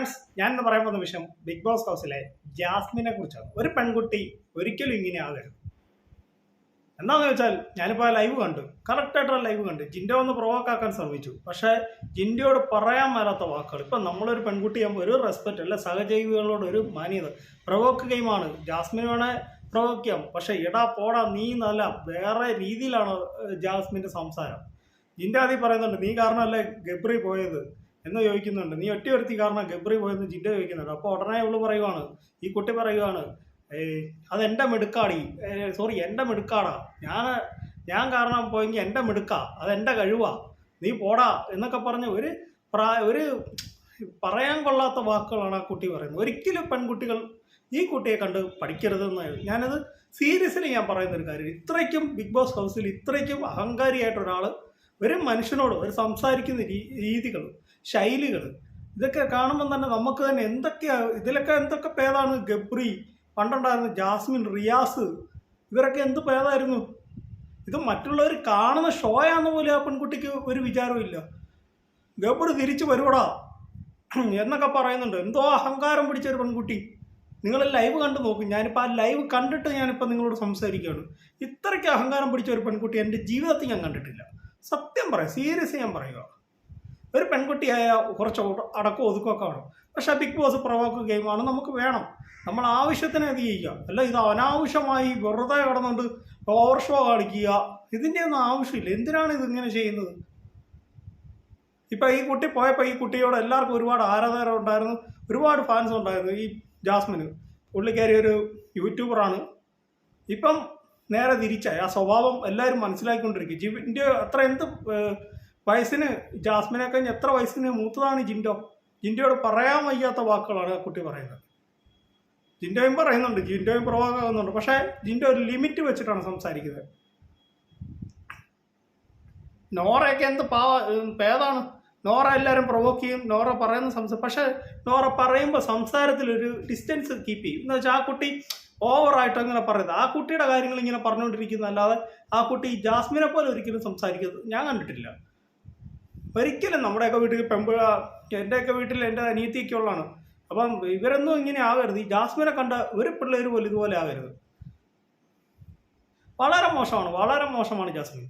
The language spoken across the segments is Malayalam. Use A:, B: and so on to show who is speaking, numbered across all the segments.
A: ഫ്രണ്ട്സ്, ഞാൻ ഇന്ന് പറയാൻ പോകുന്ന വിഷയം ബിഗ് ബോസ് ഹൗസിലെ ജാസ്മിനെ കുറിച്ചാണ്. ഒരു പെൺകുട്ടി ഒരിക്കലും ഇങ്ങനെ ആകരുത്. എന്താണെന്ന് വെച്ചാൽ ഞാനിപ്പോൾ ലൈവ് കണ്ടു, കറക്റ്റായിട്ടുള്ള ലൈവ് കണ്ടു. ജിൻഡോ ഒന്ന് പ്രൊവോക്കാക്കാൻ ശ്രമിച്ചു, പക്ഷേ ജിൻഡോയോട് പറയാൻ മേലാത്ത വാക്കുകൾ. ഇപ്പം നമ്മളൊരു പെൺകുട്ടിയാകുമ്പോൾ ഒരു റെസ്പെക്റ്റ് അല്ല, സഹജീവികളോട് ഒരു മാന്യത. പ്രൊവോക്ക് ഗെയിമാണ്, ജാസ്മിന് വേണേ പ്രൊവോക്ക് ചെയ്യാം, പക്ഷേ എടാ പോടാ നീ നല്ല വേറെ രീതിയിലാണ് ജാസ്മിൻ്റെ സംസാരം. ജിൻഡോ ആദ്യം പറയുന്നുണ്ട്, നീ കാരണമല്ലേ ഗബ്രി പോയത് എന്ന് ചോദിക്കുന്നുണ്ട്. നീ ഒറ്റ ഒരുത്തി കാരണം ഗബ്രി പോയെന്ന് ജിൻഡോ ചോദിക്കുന്നുണ്ട്. അപ്പോൾ ഉടനെ അവള് പറയുവാണ്, ഈ കുട്ടി പറയുവാണ്, അതെൻ്റെ മിടുക്കാടി, സോറി എൻ്റെ മിടുക്കാടാ, ഞാൻ കാരണം പോയെങ്കിൽ എൻ്റെ മിടുക്കാ, അതെൻ്റെ കഴിവാ, നീ പോടാ എന്നൊക്കെ പറഞ്ഞ് ഒരു പറയാൻ കൊള്ളാത്ത വാക്കുകളാണ് ആ കുട്ടി പറയുന്നത്. ഒരിക്കലും പെൺകുട്ടികൾ ഈ കുട്ടിയെ കണ്ട് പഠിക്കരുതെന്ന് ഞാനത് സീരിയസ്ലി ഞാൻ പറയുന്നൊരു കാര്യം. ഇത്രയ്ക്കും ബിഗ് ബോസ് ഹൗസിൽ ഇത്രയ്ക്കും അഹങ്കാരിയായിട്ടൊരാൾ ഒരു മനുഷ്യനോട് ഒരു സംസാരിക്കുന്ന രീതികൾ, ശൈലികൾ, ഇതൊക്കെ കാണുമ്പോൾ തന്നെ നമുക്ക് തന്നെ ഇതിലൊക്കെ എന്തൊക്കെ ഭേദമാണ്. ഗബ്രി, പണ്ടുണ്ടായിരുന്നു ജാസ്മിൻ, റിയാസ്, ഇവരൊക്കെ എന്ത് ഭേദമായിരുന്നു. ഇത് മറ്റുള്ളവർ കാണുന്ന ഷോയാന്ന് പോലും ആ പെൺകുട്ടിക്ക് ഒരു വിചാരമില്ല. ഗബ്രി തിരിച്ചു വരുവടാ എന്നൊക്കെ പറയുന്നുണ്ട്. എന്തോ അഹങ്കാരം പിടിച്ചൊരു പെൺകുട്ടി. നിങ്ങൾ ലൈവ് കണ്ടു നോക്കും. ഞാനിപ്പോൾ ആ ലൈവ് കണ്ടിട്ട് ഞാനിപ്പോൾ നിങ്ങളോട് സംസാരിക്കുകയാണ്. ഇത്രയ്ക്ക് അഹങ്കാരം പിടിച്ച ഒരു പെൺകുട്ടി എൻ്റെ ജീവിതത്തിൽ ഞാൻ കണ്ടിട്ടില്ല. സത്യം പറയാം, സീരിയസ് ഞാൻ പറയുക. ഒരു പെൺകുട്ടിയായ കുറച്ച് അടക്കം ഒതുക്കമൊക്കെ വേണം. പക്ഷേ ബിഗ് ബോസ് പ്രൊവോക്ക് ഗെയിമാണ്, നമുക്ക് വേണം. നമ്മൾ ആവശ്യത്തിന് അത് ചെയ്യുക, അല്ല ഇത് അനാവശ്യമായി വെറുതെ കിടന്നുകൊണ്ട് ഓവർ ഷോ കാണിക്കുക. ഇതിൻ്റെ ഒന്നും ആവശ്യമില്ല. എന്തിനാണ് ഇതിങ്ങനെ ചെയ്യുന്നത്? ഇപ്പം ഈ കുട്ടി പോയപ്പോൾ ഈ കുട്ടിയോട് എല്ലാവർക്കും ഒരുപാട് ആരാധകർ ഉണ്ടായിരുന്നു, ഒരുപാട് ഫാൻസ് ഉണ്ടായിരുന്നു. ഈ ജാസ്മിന്, പുള്ളിക്കാരി ഒരു യൂട്യൂബറാണ്. ഇപ്പം നേരെ തിരിച്ചായി. ആ സ്വഭാവം എല്ലാവരും മനസ്സിലാക്കിക്കൊണ്ടിരിക്കും. ജിൻഡോ അത്ര എന്ത് വയസ്സിന്, ജാസ്മിനൊക്കെ എത്ര വയസ്സിന് മൂത്തതാണ് ജിൻഡോ. ജിൻഡോയോട് പറയാൻ വയ്യാത്ത വാക്കുകളാണ് ആ കുട്ടി പറയുന്നത്. ജിൻഡോയും പറയുന്നുണ്ട്, ജിൻഡോയും പ്രൊവോക്കാകുന്നുണ്ട്. പക്ഷേ ജിൻഡോ ഒരു ലിമിറ്റ് വെച്ചിട്ടാണ് സംസാരിക്കുന്നത്. നോറയൊക്കെ എന്ത് ഭേദമാണ്. നോറ എല്ലാവരും പ്രൊവോക്ക് ചെയ്യും, നോറ പറയുന്ന പക്ഷേ നോറ പറയുമ്പോൾ സംസാരത്തിലൊരു ഡിസ്റ്റൻസ് കീപ്പ് ചെയ്യും. എന്ന് വെച്ചാൽ ആ കുട്ടി ഓവറായിട്ട് അങ്ങനെ പറയുന്നത്, ആ കുട്ടിയുടെ കാര്യങ്ങൾ ഇങ്ങനെ പറഞ്ഞുകൊണ്ടിരിക്കുന്ന അല്ലാതെ ആ കുട്ടി ജാസ്മിനെ പോലെ ഒരിക്കലും സംസാരിക്കുന്നത് ഞാൻ കണ്ടിട്ടില്ല. ഒരിക്കലും നമ്മുടെയൊക്കെ വീട്ടിൽ എൻ്റെയൊക്കെ വീട്ടിൽ എൻ്റെ അനിയത്തിയൊക്കെ ഉള്ളതാണ്. അപ്പം ഇവരൊന്നും ഇങ്ങനെ ആകരുത്. ഈ ജാസ്മിനെ കണ്ട ഒരു പിള്ളേർ പോലും ഇതുപോലെ ആകരുത്. വളരെ മോശമാണ്, വളരെ മോശമാണ് ജാസ്മിൻ.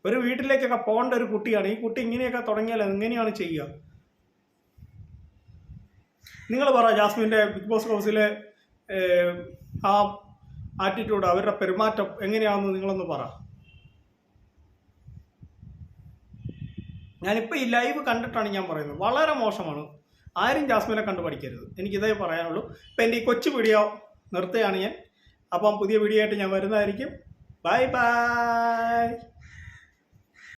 A: ഒരു വീട്ടിലേക്കൊക്കെ പോകേണ്ട ഒരു കുട്ടിയാണ്. ഈ കുട്ടി ഇങ്ങനെയൊക്കെ തുടങ്ങിയാൽ എങ്ങനെയാണ് ചെയ്യുക? നിങ്ങൾ പറ, ജാസ്മിൻ്റെ ബിഗ് ബോസ് ഹൗസിലെ ആ ആറ്റിറ്റ്യൂഡ്, അവരുടെ പെരുമാറ്റം എങ്ങനെയാണെന്ന് നിങ്ങളൊന്ന് പറ. ഞാനിപ്പോൾ ഈ ലൈവ് കണ്ടിട്ടാണ് ഞാൻ പറയുന്നത്. വളരെ മോശമാണ്. ആരും ജാസ്മിനെ കണ്ട് പഠിക്കരുത്. എനിക്കിതേ പറയാനുള്ളൂ. ഇപ്പം എൻ്റെ ഈ കൊച്ചു വീഡിയോ നിർത്തുകയാണ് ഞാൻ. അപ്പം പുതിയ വീഡിയോ ആയിട്ട് ഞാൻ വരുന്നതായിരിക്കും. Bye bye.